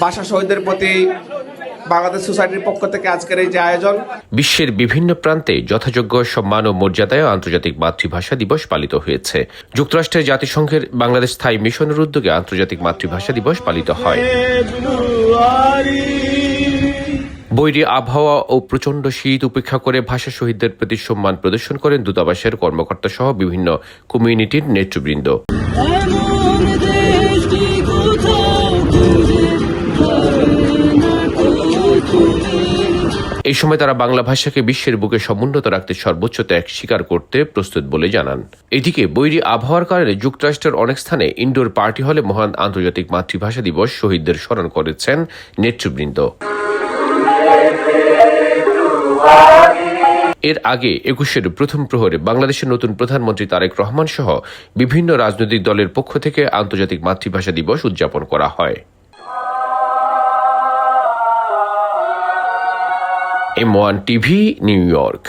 ভাষা শহীদদের প্রতি বাংলাদেশ সোসাইটির পক্ষ থেকে আজকের এই যে আয়োজন। বিশ্বের বিভিন্ন প্রান্তে যথাযোগ্য সম্মান ও মর্যাদায় আন্তর্জাতিক মাতৃভাষা দিবস পালিত হয়েছে। যুক্তরাষ্ট্রের জাতিসংঘের বাংলাদেশ স্থায়ী মিশনের উদ্যোগে আন্তর্জাতিক মাতৃভাষা দিবস পালিত হয়। বৈরী আবহাওয়া ও প্রচণ্ড শীত উপেক্ষা করে ভাষা শহীদদের প্রতি সম্মান প্রদর্শন করেন দূতাবাসের কর্মকর্তা সহ বিভিন্ন কমিউনিটির নেতৃবৃন্দ। এই সময় তারা বাংলা ভাষাকে বিশ্বের বুকে সমুন্নত রাখতে সর্বোচ্চ ত্যাগ স্বীকার করতে প্রস্তুত বলে জানান। এদিকে বৈরী আবহাওয়ার কারণে যুক্তরাষ্ট্রের অনেক স্থানে ইনডোর পার্টি হলে মহান আন্তর্জাতিক মাতৃভাষা দিবস শহীদদের স্মরণ করেছেন নেতৃবৃন্দ। এর আগে ২১-এর প্রথম প্রহরে বাংলাদেশের নতুন প্রধানমন্ত্রী তারেক রহমান সহ বিভিন্ন রাজনৈতিক দলের পক্ষ থেকে আন্তর্জাতিক মাতৃভাষা দিবস উদযাপন করা হয়। M1 TV, new York.